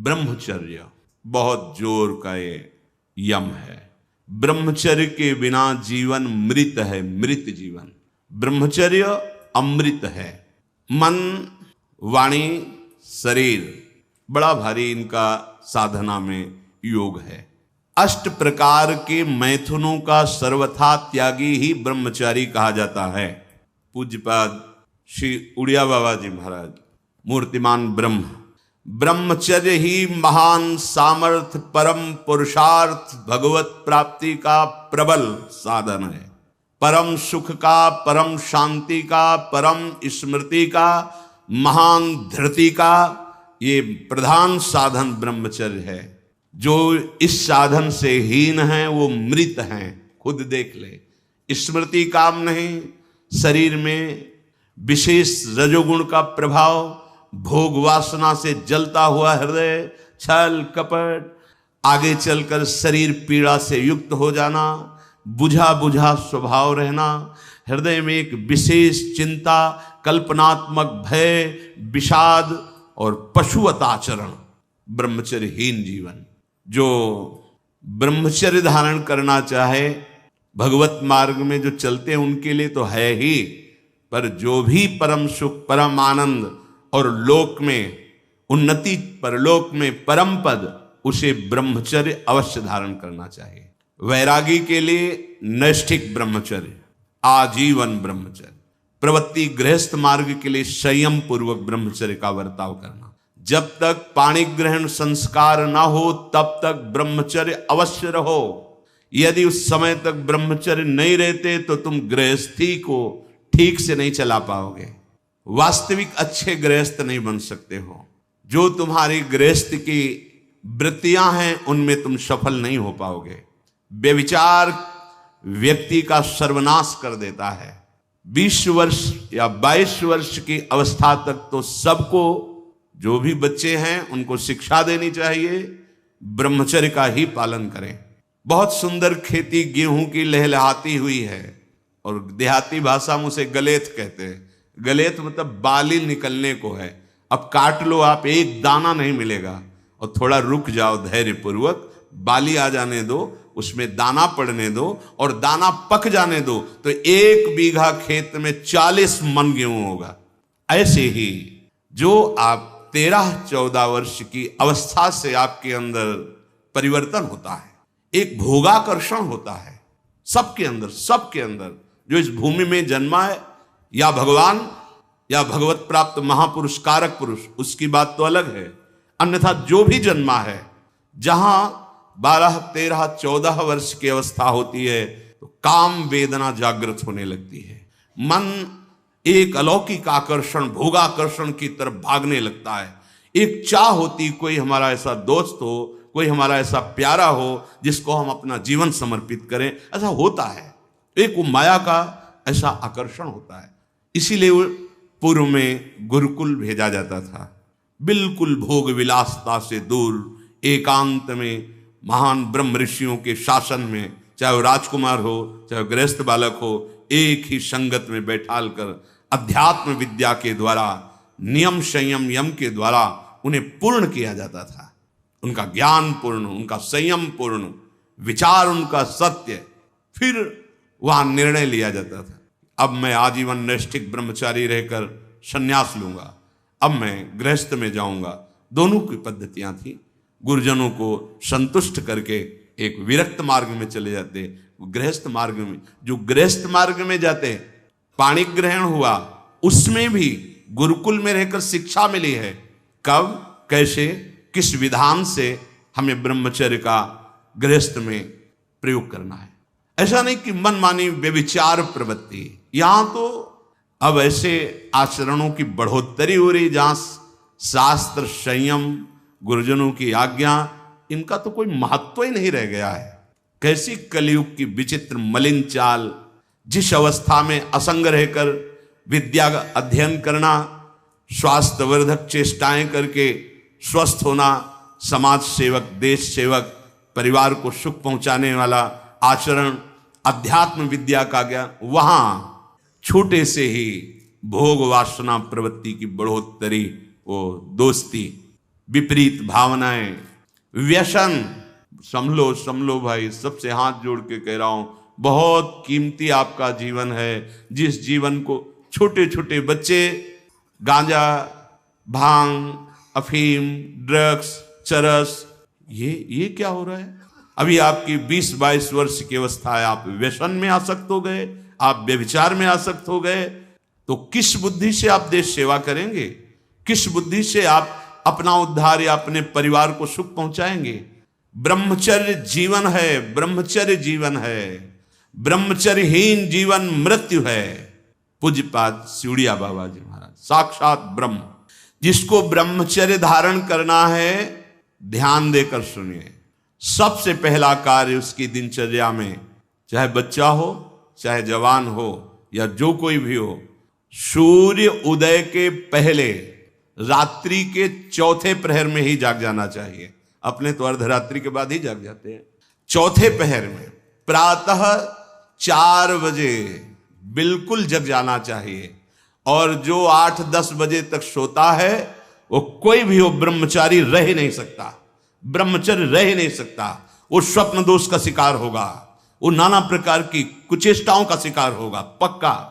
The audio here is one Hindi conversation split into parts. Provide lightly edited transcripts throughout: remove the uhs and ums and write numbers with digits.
ब्रह्मचर्य बहुत जोर का ये यम है। ब्रह्मचर्य के बिना जीवन मृत है, मृत जीवन। ब्रह्मचर्य अमृत है। मन, वाणी, शरीर बड़ा भारी इनका साधना में योग है। अष्ट प्रकार के मैथुनों का सर्वथा त्यागी ही ब्रह्मचारी कहा जाता है। पूज्यपाद श्री उड़िया बाबा जी महाराज, मूर्तिमान ब्रह्म, ब्रह्मचर्य ही महान सामर्थ्य, परम पुरुषार्थ, भगवत प्राप्ति का प्रबल साधन है। परम सुख का, परम शांति का, परम स्मृति का, महान धृति का ये प्रधान साधन ब्रह्मचर्य है। जो इस साधन से हीन है वो मृत हैं, खुद देख ले। स्मृति काम नहीं, शरीर में विशेष रजोगुण का प्रभाव, भोग वासना से जलता हुआ हृदय, छल कपट, आगे चलकर शरीर पीड़ा से युक्त हो जाना, बुझा बुझा स्वभाव रहना, हृदय में एक विशेष चिंता, कल्पनात्मक भय, विषाद और पशुवत आचरण, ब्रह्मचर्यहीन जीवन। जो ब्रह्मचर्य धारण करना चाहे, भगवत मार्ग में जो चलते हैं उनके लिए तो है ही, पर जो भी परम सुख, परम आनंद और लोक में उन्नति, परलोक में परम पद, उसे ब्रह्मचर्य अवश्य धारण करना चाहिए। वैरागी के लिए नैष्ठिक ब्रह्मचर्य, आजीवन ब्रह्मचर्य। प्रवृत्ति गृहस्थ मार्ग के लिए संयम पूर्वक ब्रह्मचर्य का बर्ताव करना। जब तक पाणी ग्रहण संस्कार ना हो तब तक ब्रह्मचर्य अवश्य रहो। यदि उस समय तक ब्रह्मचर्य नहीं रहते तो तुम गृहस्थी को ठीक से नहीं चला पाओगे, वास्तविक अच्छे गृहस्थ नहीं बन सकते हो। जो तुम्हारी गृहस्थ की वृत्तियां हैं उनमें तुम सफल नहीं हो पाओगे। व्यभिचार व्यक्ति का सर्वनाश कर देता है। 20 वर्ष या 22 वर्ष की अवस्था तक तो सबको, जो भी बच्चे हैं उनको शिक्षा देनी चाहिए, ब्रह्मचर्य का ही पालन करें। बहुत सुंदर खेती गेहूं की लहलहाती हुई है और देहाती भाषा में उसे गलेत कहते हैं। गलेत मतलब बाली निकलने को है। अब काट लो आप, एक दाना नहीं मिलेगा, और थोड़ा रुक जाओ धैर्य पूर्वक, बाली आ जाने दो, उसमें दाना पड़ने दो और दाना पक जाने दो, तो 1 बीघा खेत में 40 मन गेहूं होगा। ऐसे ही जो आप 13-14 वर्ष की अवस्था से आपके अंदर परिवर्तन होता है, एक भोगाकर्षण होता है सबके अंदर जो इस भूमि में जन्मा है, या भगवान या भगवत प्राप्त महापुरुष कारक पुरुष, उसकी बात तो अलग है। अन्यथा जो भी जन्मा है, जहां 12, 13, 14 वर्ष की अवस्था होती है तो काम वेदना जागृत होने लगती है। मन एक अलौकिक आकर्षण, भोगाकर्षण की तरफ भागने लगता है। एक चाह होती, कोई हमारा ऐसा दोस्त हो, कोई हमारा ऐसा प्यारा हो जिसको हम अपना जीवन समर्पित करें, ऐसा होता है। एक वो माया का ऐसा आकर्षण होता है। इसीलिए वो पूर्व में गुरुकुल भेजा जाता था, बिल्कुल भोग विलासता से दूर, एकांत में महान ब्रह्म ऋषियों के शासन में, चाहे वो राजकुमार हो चाहे वो गृहस्थ बालक हो, एक ही संगत में बैठाल कर अध्यात्म विद्या के द्वारा, नियम संयम यम के द्वारा उन्हें पूर्ण किया जाता था। उनका ज्ञान पूर्ण, उनका संयम पूर्ण, विचार उनका सत्य, फिर वहां निर्णय लिया जाता था। अब मैं आजीवन नैष्ठिक ब्रह्मचारी रहकर संन्यास लूंगा, अब मैं गृहस्थ में जाऊंगा। दोनों की पद्धतियां थी। गुरुजनों को संतुष्ट करके एक विरक्त मार्ग में चले जाते, गृहस्थ मार्ग में। जो गृहस्थ मार्ग में जाते, पाणी ग्रहण हुआ, उसमें भी गुरुकुल में रहकर शिक्षा मिली है। कब, कैसे, किस विधान से हमें ब्रह्मचर्य का गृहस्थ में प्रयोग करना है। ऐसा नहीं कि मनमानी व्यभिचार प्रवृत्ति। यहां तो अब ऐसे आचरणों की बढ़ोतरी हो रही जहां शास्त्र, संयम, गुरुजनों की आज्ञा, इनका तो कोई महत्व ही नहीं रह गया है। कैसी कलयुग की विचित्र मलिन चाल। जिस अवस्था में असंग रहकर विद्या का अध्ययन करना, स्वास्थ्यवर्धक चेष्टाएं करके स्वस्थ होना, समाज सेवक, देश सेवक, परिवार को सुख पहुंचाने वाला आचरण, अध्यात्म विद्या का ज्ञान, वहां छोटे से ही भोग वासना प्रवृत्ति की बढ़ोतरी, वो दोस्ती, विपरीत भावनाएं, व्यसन। संभलो भाई, सबसे हाथ जोड़ के कह रहा हूं, बहुत कीमती आपका जीवन है। जिस जीवन को छोटे छोटे बच्चे गांजा, भांग, अफीम, ड्रग्स, चरस, ये क्या हो रहा है? अभी आपकी 20-22 वर्ष की अवस्था है, आप व्यसन में आसक्त हो गए, आप व्यभिचार में आसक्त हो गए, तो किस बुद्धि से आप देश सेवा करेंगे? किस बुद्धि से आप अपना उद्धार या अपने परिवार को सुख पहुंचाएंगे? ब्रह्मचर्य जीवन है, ब्रह्मचर्य जीवन है। ब्रह्मचर्यहीन जीवन मृत्यु है। पूज्यपाद सिउड़िया बाबा जी महाराज, साक्षात ब्रह्म। जिसको ब्रह्मचर्य धारण करना है, ध्यान देकर सुनिए। सबसे पहला कार्य उसकी दिनचर्या में, चाहे बच्चा हो, चाहे जवान हो, या जो कोई भी हो, सूर्य उदय के पहले रात्रि के चौथे प्रहर में ही जाग जाना चाहिए। अपने तो अर्धरात्रि के बाद ही जाग जाते हैं। चौथे पहर में प्रातः 4 बजे बिल्कुल जग जाना चाहिए। और जो 8-10 बजे तक सोता है, वो कोई भी हो, ब्रह्मचारी रह ही नहीं सकता, ब्रह्मचर्य रह ही नहीं सकता। वो स्वप्न दोष का शिकार होगा, वो नाना प्रकार की कुचेष्टाओं का शिकार होगा पक्का।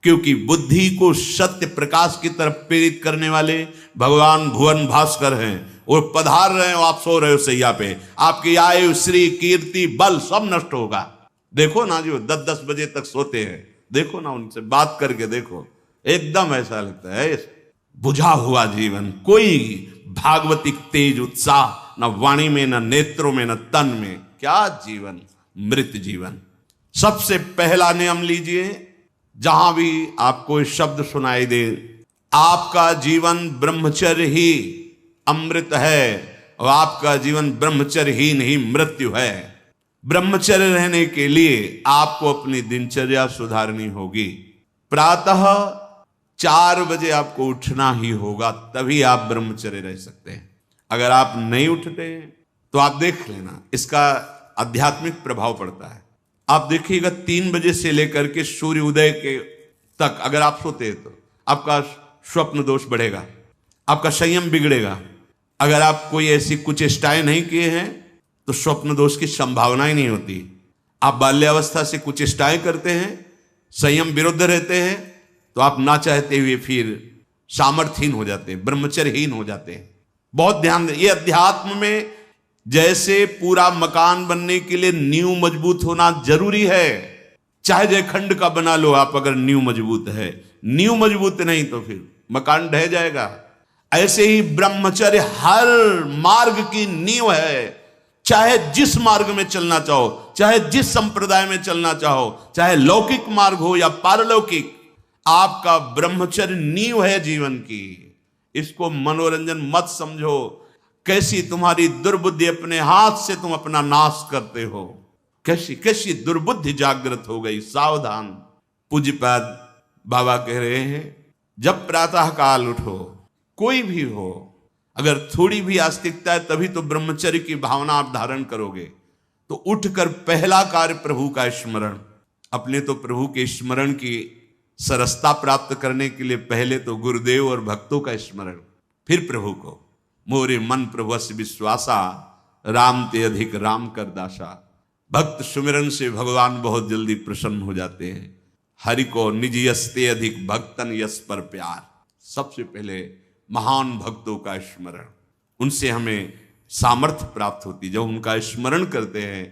क्योंकि बुद्धि को सत्य प्रकाश की तरफ प्रेरित करने वाले भगवान भुवन भास्कर हैं। वो पधार रहे हो, आप सो रहे हो सैया पे, आपकी आयु, श्री, कीर्ति, बल सब नष्ट होगा। देखो ना, जो 10-10 बजे तक सोते हैं, देखो ना, उनसे बात करके देखो, एकदम ऐसा लगता है बुझा हुआ जीवन, कोई भागवतिक तेज उत्साह न वाणी में, न नेत्रों में, न तन में। क्या जीवन, मृत जीवन। सबसे पहला नियम लीजिए, जहां भी आपको शब्द सुनाई दे, आपका जीवन ब्रह्मचर्य ही अमृत है और आपका जीवन ब्रह्मचर्यहीन ही मृत्यु है। ब्रह्मचर्य रहने के लिए आपको अपनी दिनचर्या सुधारनी होगी। प्रातः 4 बजे आपको उठना ही होगा, तभी आप ब्रह्मचर्य रह सकते हैं। अगर आप नहीं उठते तो आप देख लेना, इसका आध्यात्मिक प्रभाव पड़ता है। आप देखिएगा 3 बजे से लेकर के सूर्य उदय के तक अगर आप सोते हैं तो आपका स्वप्न दोष बढ़ेगा, आपका संयम बिगड़ेगा। अगर आप कोई ऐसी कुचेष्टाएं नहीं किए हैं तो स्वप्न दोष की संभावना ही नहीं होती। आप बाल्यावस्था से कुचेष्टाएं करते हैं, संयम विरुद्ध रहते हैं, तो आप ना चाहते हुए फिर सामर्थ्यहीन हो जाते हैं, ब्रह्मचर्यहीन हो जाते हैं। बहुत ध्यान दें, ये अध्यात्म में जैसे पूरा मकान बनने के लिए नींव मजबूत होना जरूरी है, चाहे जयखंड का बना लो आप, अगर नींव मजबूत है। नींव मजबूत नहीं तो फिर मकान ढह जाएगा। ऐसे ही ब्रह्मचर्य हर मार्ग की नींव है। चाहे जिस मार्ग में चलना चाहो, चाहे जिस संप्रदाय में चलना चाहो, चाहे लौकिक मार्ग हो या पारलौकिक, आपका ब्रह्मचर्य नींव है जीवन की। इसको मनोरंजन मत समझो। कैसी तुम्हारी दुर्बुद्धि, अपने हाथ से तुम अपना नाश करते हो। कैसी कैसी दुर्बुद्धि जागृत हो गई, सावधान। पूज्यपाद बाबा कह रहे हैं, जब प्रातः काल उठो, कोई भी हो, अगर थोड़ी भी आस्तिकता है तभी तो ब्रह्मचर्य की भावना आप धारण करोगे। तो उठकर पहला कार्य प्रभु का स्मरण। अपने तो प्रभु के स्मरण की सरसता प्राप्त करने के लिए पहले तो गुरुदेव और भक्तों का स्मरण, फिर प्रभु को। मोरे मन प्रभुस विश्वासा, राम ते अधिक राम कर दासा। भक्त सुमिरन से भगवान बहुत जल्दी प्रसन्न हो जाते हैं। हरि को निज यस्ते अधिक भक्तन यस पर प्यार। सबसे पहले महान भक्तों का स्मरण, उनसे हमें सामर्थ्य प्राप्त होती। जब उनका स्मरण करते हैं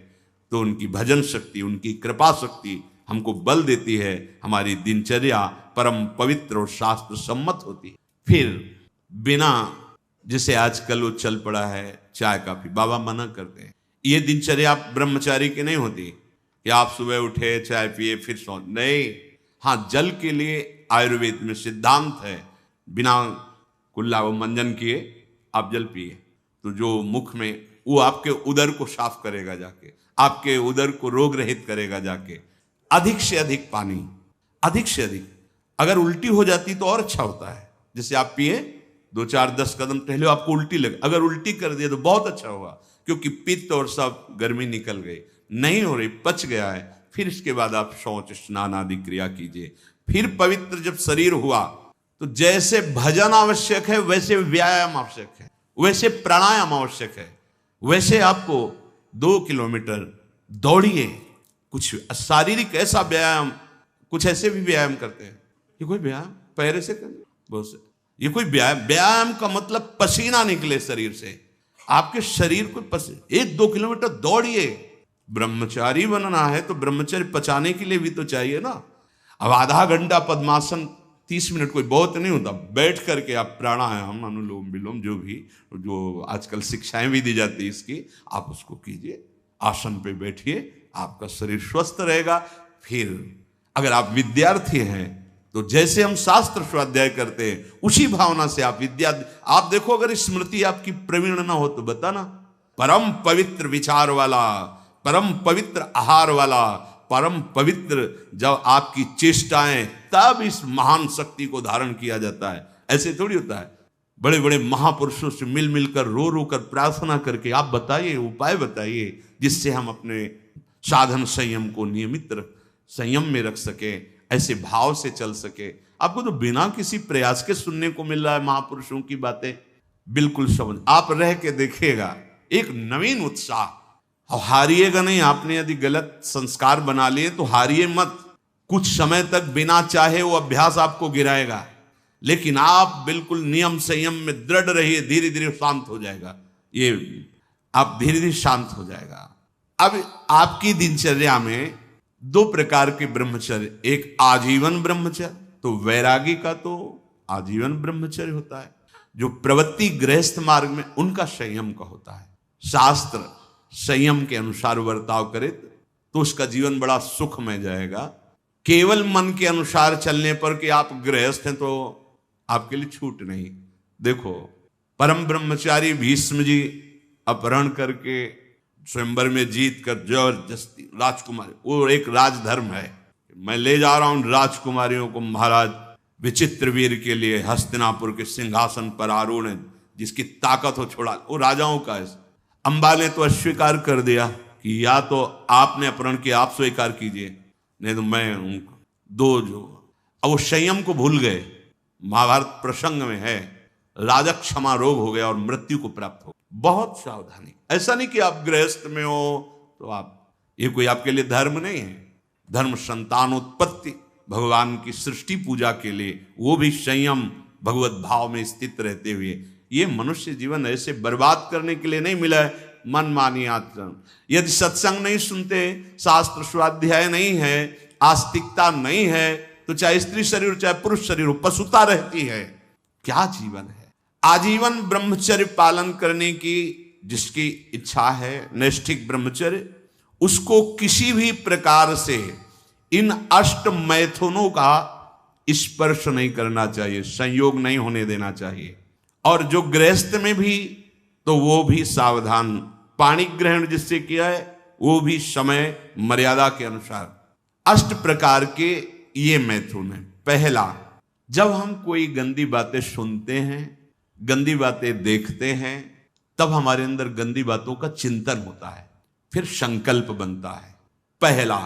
तो उनकी भजन शक्ति, उनकी कृपा शक्ति हमको बल देती है। हमारी दिनचर्या परम पवित्र और शास्त्र सम्मत होती है। फिर बिना, जिसे आजकल वो चल पड़ा है चाय काफी, बाबा मना करते हैं। ये दिनचर्या ब्रह्मचारी की नहीं होती कि आप सुबह उठे, चाय पिए, फिर सो। नहीं, हाँ, जल के लिए आयुर्वेद में सिद्धांत है, बिना कुल्ला वो मंजन किए आप जल पिए तो जो मुख में, वो आपके उदर को साफ करेगा जाके, आपके उदर को रोग रहित करेगा जाके। अधिक से अधिक पानी, अधिक से अधिक। अगर उल्टी हो जाती तो और अच्छा होता है। जैसे आप पिए, 2-4-10 कदम टहले, आपको उल्टी लगे, अगर उल्टी कर दिया तो बहुत अच्छा होगा, क्योंकि पित्त और सब गर्मी निकल गई, नहीं हो रही, पच गया है। फिर इसके बाद आप शौच स्नान आदि क्रिया कीजिए। फिर पवित्र जब शरीर हुआ तो जैसे भजन आवश्यक है वैसे व्यायाम आवश्यक है। वैसे प्राणायाम आवश्यक है, वैसे आपको 2 किलोमीटर दौड़िए। कुछ शारीरिक ऐसा व्यायाम, कुछ ऐसे भी व्यायाम करते हैं। ये कोई व्यायाम पैर से करना, बहुत से ये कोई व्यायाम का मतलब पसीना निकले शरीर से, आपके शरीर को पसीना। 1-2 किलोमीटर दौड़िए। ब्रह्मचारी बनना है तो ब्रह्मचर्य पचाने के लिए भी तो चाहिए ना। अब आधा घंटा पद्मासन 30 मिनट कोई बहुत नहीं होता। बैठ करके आप प्राणायाम, अनुलोम विलोम, जो आजकल शिक्षाएं भी दी जाती है इसकी, आप उसको कीजिए। आसन पे बैठिए, आपका शरीर स्वस्थ रहेगा। फिर अगर आप विद्यार्थी हैं तो जैसे हम शास्त्र स्वाध्याय करते हैं उसी भावना से आप आप देखो, अगर स्मृति आपकी प्रवीण ना हो तो बताना। परम पवित्र विचार वाला, परम पवित्र आहार वाला, परम पवित्र जब आपकी चेष्टाएं, तब इस महान शक्ति को धारण किया जाता है। ऐसे थोड़ी होता है। बड़े बड़े महापुरुषों से मिल मिलकर रो रो कर प्रार्थना करके आप बताइए, उपाय बताइए जिससे हम अपने साधन संयम को नियमित संयम में रख सके, ऐसे भाव से चल सके। आपको तो बिना किसी प्रयास के सुनने को मिल रहा है महापुरुषों की बातें। बिल्कुल समझ, आप रह के देखिएगा, एक नवीन उत्साह। हारिएगा नहीं। आपने यदि गलत संस्कार बना लिए तो हारिए मत। कुछ समय तक बिना चाहे वो अभ्यास आपको गिराएगा, लेकिन आप बिल्कुल नियम संयम में दृढ़ रहिए, धीरे धीरे शांत हो जाएगा। ये आप धीरे धीरे शांत हो जाएगा। अब आपकी दिनचर्या में 2 प्रकार के ब्रह्मचर्य, एक आजीवन ब्रह्मचर्य, तो वैरागी का तो आजीवन ब्रह्मचर्य होता है। जो प्रवृत्ति गृहस्थ मार्ग में, उनका संयम का होता है। शास्त्र संयम के अनुसार बर्ताव करे तो उसका जीवन बड़ा सुखमय जाएगा। केवल मन के अनुसार चलने पर कि आप गृहस्थ हैं तो आपके लिए छूट नहीं। देखो, परम ब्रह्मचारी भीष्म जी अपहरण करके स्वयंवर में जीत कर जबरदस्ती राजकुमारी, वो एक राजधर्म है, मैं ले जा रहा हूं राजकुमारियों को महाराज विचित्रवीर के लिए हस्तिनापुर के सिंहासन पर आरूढ़ है, जिसकी ताकत हो छोड़ा। वो राजाओं का है। अंबा ने तो अस्वीकार कर दिया कि या तो आपने अपहरण किया, आप स्वीकार कीजिए, नहीं तो मैं उनको दो जो। अब वो संयम को भूल गए। महाभारत प्रसंग में है, राजा क्षमा रोग हो गया और मृत्यु को प्राप्त हो। बहुत सावधानी। ऐसा नहीं कि आप गृहस्थ में हो तो आप, ये कोई आपके लिए धर्म नहीं है। धर्म संतानोत्पत्ति, भगवान की सृष्टि पूजा के लिए, वो भी संयम भगवत भाव में स्थित रहते हुए। ये मनुष्य जीवन ऐसे बर्बाद करने के लिए नहीं मिला है मनमानी आचरण। यदि सत्संग नहीं सुनते, शास्त्र स्वाध्याय नहीं है, आस्तिकता नहीं है, तो चाहे स्त्री शरीर चाहे पुरुष शरीर हो, पशुता रहती है। क्या जीवन है? आजीवन ब्रह्मचर्य पालन करने की जिसकी इच्छा है, नैष्ठिक ब्रह्मचर्य, उसको किसी भी प्रकार से इन 8 मैथुनों का स्पर्श नहीं करना चाहिए, संयोग नहीं होने देना चाहिए। और जो गृहस्थ में भी, तो वो भी सावधान। पानी ग्रहण जिससे किया है वो भी समय मर्यादा के अनुसार। 8 प्रकार के ये मैथुन है। पहला, जब हम कोई गंदी बातें सुनते हैं, गंदी बातें देखते हैं, तब हमारे अंदर गंदी बातों का चिंतन होता है, फिर संकल्प बनता है। पहला,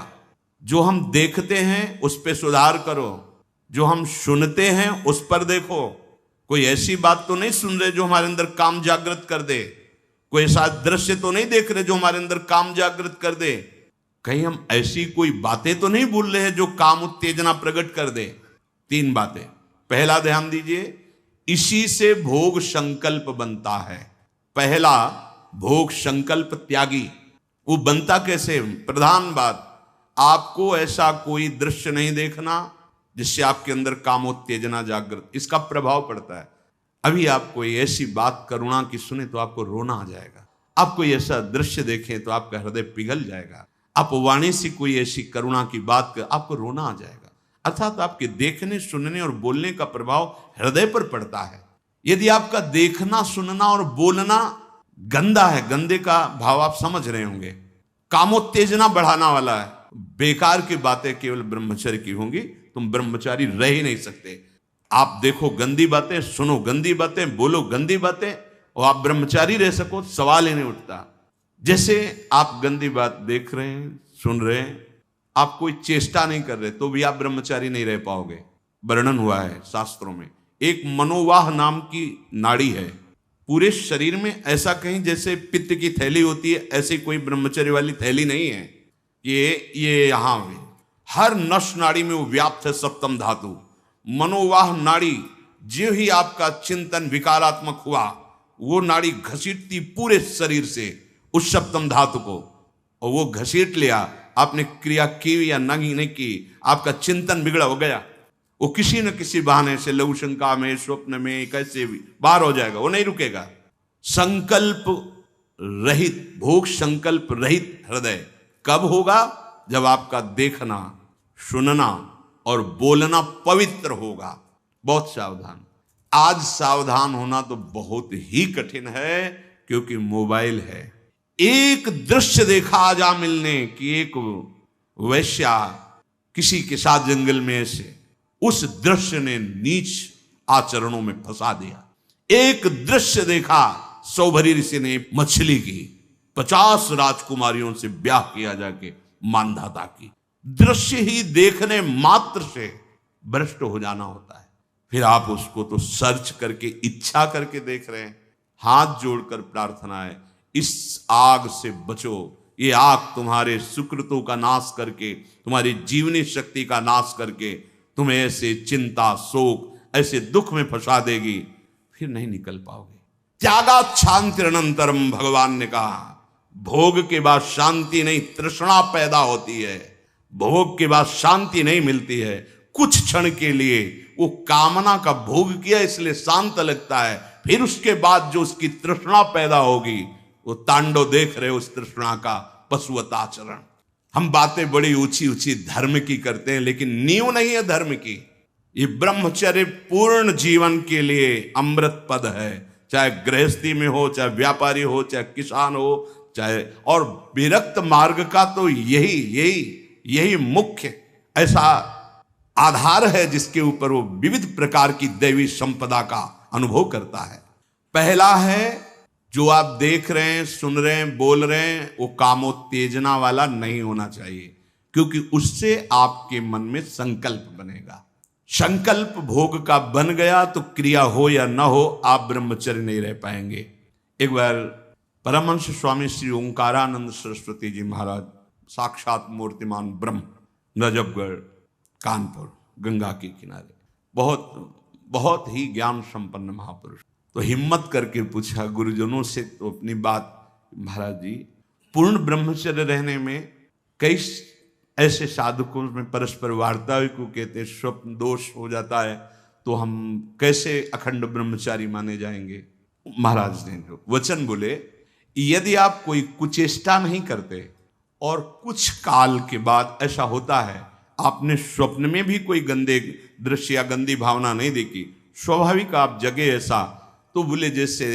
जो हम देखते हैं उस पर सुधार करो, जो हम सुनते हैं उस पर देखो। कोई ऐसी बात तो नहीं सुन रहे जो हमारे अंदर काम जागृत कर दे, कोई ऐसा दृश्य तो नहीं देख रहे जो हमारे अंदर काम जागृत कर दे, कहीं हम ऐसी कोई बातें तो नहीं बोल रहे हैं जो काम उत्तेजना प्रकट कर दे। 3 बातें। पहला, ध्यान दीजिए, इसी से भोग संकल्प बनता है। पहला, भोग संकल्प त्यागी। वो बनता कैसे? प्रधान बात, आपको ऐसा कोई दृश्य नहीं देखना जिससे आपके अंदर कामोत्तेजना जागृत, इसका प्रभाव पड़ता है। अभी आप कोई ऐसी बात करुणा की सुने तो आपको रोना आ जाएगा। आप कोई ऐसा दृश्य देखें तो आपका हृदय पिघल जाएगा। आप वाणी से कोई ऐसी करुणा की बात कर, आपको रोना आ जाएगा। अर्थात आपके देखने, सुनने और बोलने का प्रभाव हृदय पर पड़ता है। यदि आपका देखना, सुनना और बोलना गंदा है, गंदे का भाव आप समझ रहे होंगे, कामोत्तेजना बढ़ाना वाला है, बेकार की बातें केवल ब्रह्मचर्य की होंगी, तुम ब्रह्मचारी रह ही नहीं सकते। आप देखो गंदी बातें, सुनो गंदी बातें, बोलो गंदी बातें, और आप ब्रह्मचारी रह सको, सवाल ही नहीं उठता। जैसे आप गंदी बात देख रहे हैं, सुन रहे हैं, आप कोई चेष्टा नहीं कर रहे, तो भी आप ब्रह्मचारी नहीं रह पाओगे। वर्णन हुआ है शास्त्रों में। एक मनोवाह नाम की नाड़ी है, पूरे शरीर में ऐसा कहीं जैसे पित्त की थैली होती है, ऐसी कोई ब्रह्मचर्य वाली थैली नहीं है। ये यहां में हर नस नाड़ी में वो व्याप्त है सप्तम धातु। मनोवाह नाड़ी जो ही आपका चिंतन विकारात्मक हुआ, वो नाड़ी घसीटती पूरे शरीर से उस सप्तम धातु को, और वो घसीट लिया। आपने क्रिया की या नहीं की, आपका चिंतन बिगड़ा हो गया, वो किसी न किसी बहाने से लघु शंका में, स्वप्न में, कैसे भी बाहर हो जाएगा, वो नहीं रुकेगा। संकल्प रहित, भोग संकल्प रहित हृदय कब होगा? जब आपका देखना, सुनना और बोलना पवित्र होगा। बहुत सावधान। आज सावधान होना तो बहुत ही कठिन है, क्योंकि मोबाइल है। एक दृश्य देखा आज आमिल ने कि एक वैश्या किसी के साथ जंगल में ऐसे, उस दृश्य ने नीच आचरणों में फंसा दिया। एक दृश्य देखा, सौभरी ऋषि ने मछली की 50 राजकुमारियों से ब्याह किया जाके मानधाता की। दृश्य ही देखने मात्र से भ्रष्ट हो जाना होता है। फिर आप उसको तो सर्च करके, इच्छा करके देख रहे हैं। हाथ जोड़कर प्रार्थना है, इस आग से बचो। ये आग तुम्हारे सुकृतों का नाश करके, तुम्हारी जीवनी शक्ति का नाश करके तुम्हें ऐसे चिंता, शोक, ऐसे दुख में फंसा देगी, फिर नहीं निकल पाओगे। त्यागात् शान्तिरनन्तरम, भगवान ने कहा। भोग के बाद शांति नहीं, तृष्णा पैदा होती है। भोग के बाद शांति नहीं मिलती है। कुछ क्षण के लिए वो कामना का भोग किया इसलिए शांत लगता है, फिर उसके बाद जो उसकी तृष्णा पैदा होगी, वो तांडव देख रहे उस तृष्णा का, पशुवत आचरण। हम बातें बड़ी ऊंची ऊंची धर्म की करते हैं, लेकिन नींव नहीं है धर्म की। ये ब्रह्मचर्य पूर्ण जीवन के लिए अमृत पद है। चाहे गृहस्थी में हो, चाहे व्यापारी हो, चाहे किसान हो, चाहे, और विरक्त मार्ग का तो यही मुख्य ऐसा आधार है जिसके ऊपर वो विविध प्रकार की दैवी संपदा का अनुभव करता है। पहला है, जो आप देख रहे हैं, सुन रहे हैं, बोल रहे हैं, वो कामोत्तेजना वाला नहीं होना चाहिए, क्योंकि उससे आपके मन में संकल्प बनेगा। संकल्प भोग का बन गया तो क्रिया हो या न हो, आप ब्रह्मचर्य नहीं रह पाएंगे। एक बार परमहंस स्वामी श्री ओंकारानंद सरस्वती जी महाराज, साक्षात मूर्तिमान ब्रह्म, नजफगढ़, कानपुर, गंगा के किनारे, बहुत ही ज्ञान संपन्न महापुरुष, तो हिम्मत करके पूछा गुरुजनों से, तो अपनी बात, महाराज जी पूर्ण ब्रह्मचर्य रहने में कई ऐसे साधकों में परस्पर वार्ता को कहते स्वप्न दोष हो जाता है, तो हम कैसे अखंड ब्रह्मचारी माने जाएंगे? महाराज ने जो वचन बोले, यदि आप कोई कुचेष्टा नहीं करते और कुछ काल के बाद ऐसा होता है, आपने स्वप्न में भी कोई गंदे दृश्य या गंदी भावना नहीं देखी, स्वाभाविक आप जगे ऐसा, तो बोले जैसे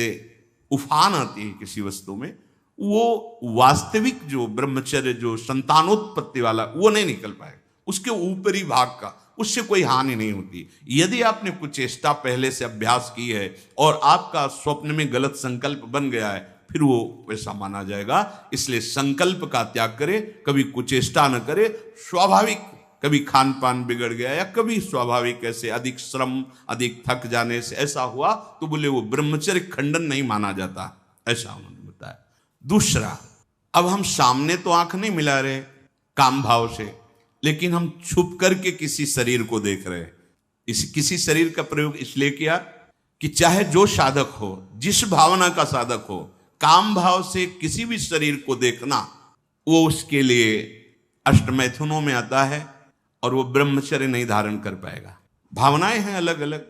उफान आती है किसी वस्तु में, वो वास्तविक जो ब्रह्मचर्य, जो संतानोत्पत्ति वाला, वो नहीं निकल पाएगा। उसके ऊपरी भाग का, उससे कोई हानि नहीं होती। यदि आपने कुछ चेष्टा पहले से अभ्यास की है और आपका स्वप्न में गलत संकल्प बन गया है, फिर वो वैसा माना जाएगा। इसलिए संकल्प का त्याग करे, कभी कुचेष्टा न करे। स्वाभाविक कभी खान पान बिगड़ गया या कभी स्वाभाविक ऐसे अधिक श्रम, अधिक थक जाने से ऐसा हुआ, तो बोले वो ब्रह्मचर्य खंडन नहीं माना जाता, ऐसा उन्होंने बताया। दूसरा, अब हम सामने तो आंख नहीं मिला रहे काम भाव से, लेकिन हम छुप करके किसी शरीर को देख रहे हैं। किसी शरीर का प्रयोग इसलिए किया कि चाहे जो साधक हो, जिस भावना का साधक हो, काम भाव से किसी भी शरीर को देखना, वो उसके लिए अष्टमैथुनों में आता है और वो ब्रह्मचर्य नहीं धारण कर पाएगा। भावनाएं हैं अलग अलग,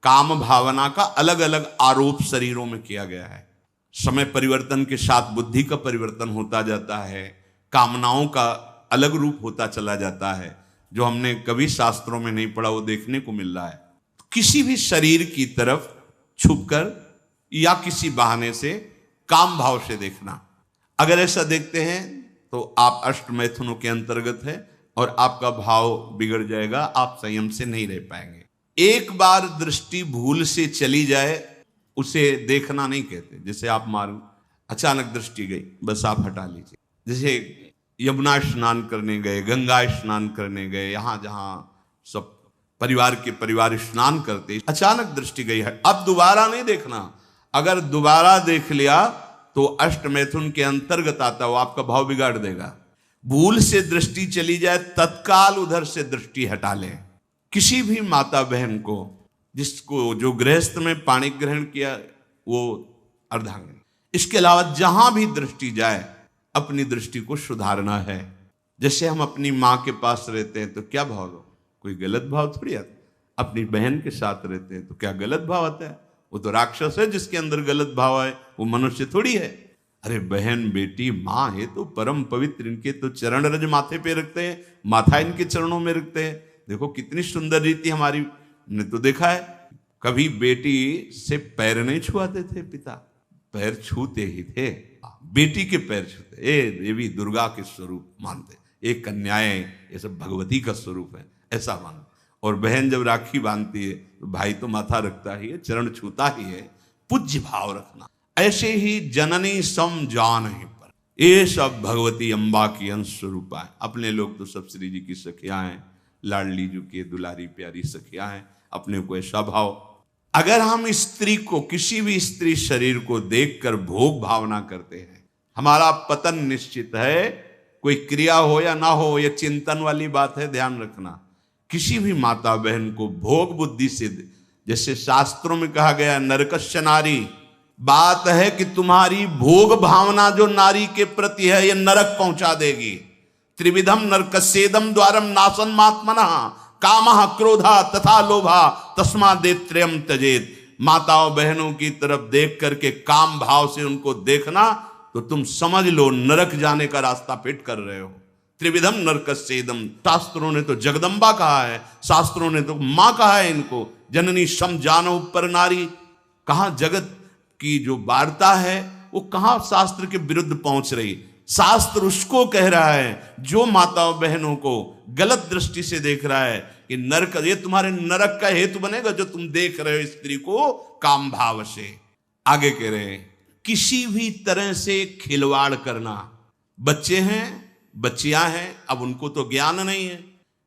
काम भावना का अलग अलग आरोप शरीरों में किया गया है। समय परिवर्तन के साथ बुद्धि का परिवर्तन होता जाता है, कामनाओं का अलग रूप होता चला जाता है, जो हमने कभी शास्त्रों में नहीं पढ़ा वो देखने को मिल रहा है। किसी भी शरीर की तरफ छुपकर या किसी बहाने से काम भाव से देखना, अगर ऐसा देखते हैं तो आप अष्टमैथुनों के अंतर्गत है और आपका भाव बिगड़ जाएगा, आप संयम से नहीं रह पाएंगे। एक बार दृष्टि भूल से चली जाए, उसे देखना नहीं कहते। जैसे आप मारो, अचानक दृष्टि गई, बस आप हटा लीजिए। जैसे यमुना स्नान करने गए, गंगा स्नान करने गए, यहां जहां सब परिवार स्नान करते, अचानक दृष्टि गई है, अब दोबारा नहीं देखना। अगर दोबारा देख लिया तो अष्ट मैथुन के अंतर्गत आता, वो आपका भाव बिगाड़ देगा। भूल से दृष्टि चली जाए तत्काल उधर से दृष्टि हटा लें। किसी भी माता बहन को जिसको जो गृहस्थ में पाणी ग्रहण किया वो अर्धांगिनी, इसके अलावा जहां भी दृष्टि जाए अपनी दृष्टि को सुधारना है। जैसे हम अपनी माँ के पास रहते हैं तो क्या भाव हो, कोई गलत भाव थोड़ी आता। अपनी बहन के साथ रहते हैं तो क्या गलत भाव आता है? वो तो राक्षस है जिसके अंदर गलत भाव है, वो मनुष्य थोड़ी है। अरे बहन बेटी माँ है तो परम पवित्र, इनके तो चरण रज माथे पे रखते हैं, माथा इनके चरणों में रखते हैं। देखो कितनी सुंदर रीति हमारी, ने तो देखा है कभी बेटी से पैर नहीं छुआते थे पिता, पैर छूते ही थे, बेटी के पैर छूते। ए देवी दुर्गा के स्वरूप मानते, एक कन्याएं ये सब भगवती का स्वरूप है ऐसा मानते। और बहन जब राखी बांधती है तो भाई तो माथा रखता ही है, चरण छूता ही है, पूज्य भाव रखना। ऐसे ही जननी सम जान ही पर, ये सब भगवती अम्बा की अंश स्वरूपा है। अपने लोग तो सब श्री जी की सखियां हैं, लाडली जी की दुलारी प्यारी सखियां हैं, अपने को ऐसा भाव। अगर हम स्त्री को, किसी भी स्त्री शरीर को देखकर भोग भावना करते हैं, हमारा पतन निश्चित है। कोई क्रिया हो या ना हो, यह चिंतन वाली बात है, ध्यान रखना। किसी भी माता बहन को भोग बुद्धि से, जैसे शास्त्रों में कहा गया नरकस्य नारी, बात है कि तुम्हारी भोग भावना जो नारी के प्रति है ये नरक पहुंचा देगी। त्रिविधम नरकस्येदम द्वारम नासन मात्मना कामः क्रोधा तथा लोभा तस्मादेत्रयम त्यजेत। माताओं बहनों की तरफ देख करके काम भाव से उनको देखना तो तुम समझ लो नरक जाने का रास्ता फिट कर रहे हो। त्रिविधम नरकस्येदम, शास्त्रों ने तो जगदम्बा कहा है, शास्त्रों ने तो मां कहा है इनको। जननी सम जानो पर नारी, कहां जगत की जो वार्ता है वो कहां शास्त्र के विरुद्ध पहुंच रही। शास्त्र उसको कह रहा है जो माताओं बहनों को गलत दृष्टि से देख रहा है कि नरक, ये तुम्हारे नरक का हेतु बनेगा जो तुम देख रहे हो स्त्री को काम भाव से। आगे कह रहे हैं किसी भी तरह से खिलवाड़ करना। बच्चे हैं, बच्चियां हैं, अब उनको तो ज्ञान नहीं है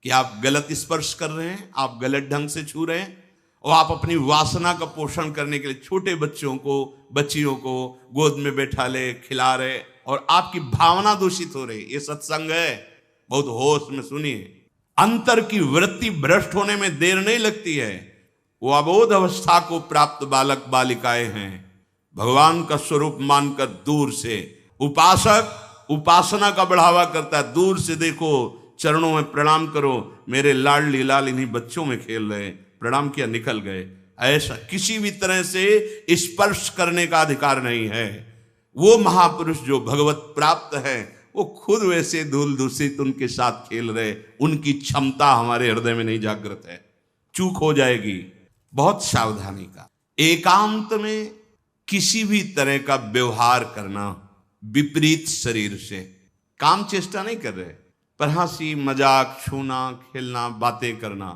कि आप गलत स्पर्श कर रहे हैं, आप गलत ढंग से छू रहे हैं, और आप अपनी वासना का पोषण करने के लिए छोटे बच्चों को, बच्चियों को गोद में बैठा ले, खिला रहे, और आपकी भावना दूषित हो रही। ये सत्संग है, बहुत होश में सुनिए। अंतर की वृत्ति भ्रष्ट होने में देर नहीं लगती है। वो अबोध अवस्था को प्राप्त बालक बालिकाएं हैं, भगवान का स्वरूप मानकर दूर से उपासक उपासना का बढ़ावा करता है। दूर से देखो, चरणों में प्रणाम करो, मेरे लाडली लाल इन्हीं बच्चों में खेल रहे, प्रणाम किया निकल गए। ऐसा किसी भी तरह से स्पर्श करने का अधिकार नहीं है। वो महापुरुष जो भगवत प्राप्त है वो खुद वैसे धूल दूषित उनके साथ खेल रहे, उनकी क्षमता हमारे हृदय में नहीं जागृत है, चूक हो जाएगी। बहुत सावधानी का। एकांत में किसी भी तरह का व्यवहार करना विपरीत शरीर से, काम चेष्टा नहीं कर रहे, पर हंसी मजाक, छूना, खेलना, बातें करना,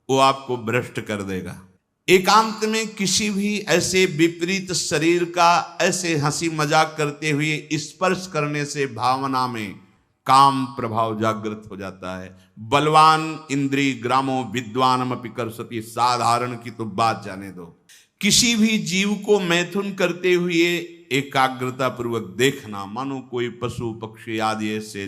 वो आपको भ्रष्ट कर देगा। एकांत में किसी भी ऐसे विपरीत शरीर का ऐसे हंसी मजाक करते हुए स्पर्श करने से भावना में काम प्रभाव जागृत हो जाता है। बलवान इंद्री ग्रामो विद्वानम अपि कर्षति, साधारण की तो बात जाने दो। किसी भी जीव को मैथुन करते हुए एकाग्रता पूर्वक देखना, मानो कोई पशु पक्षी आदि ऐसे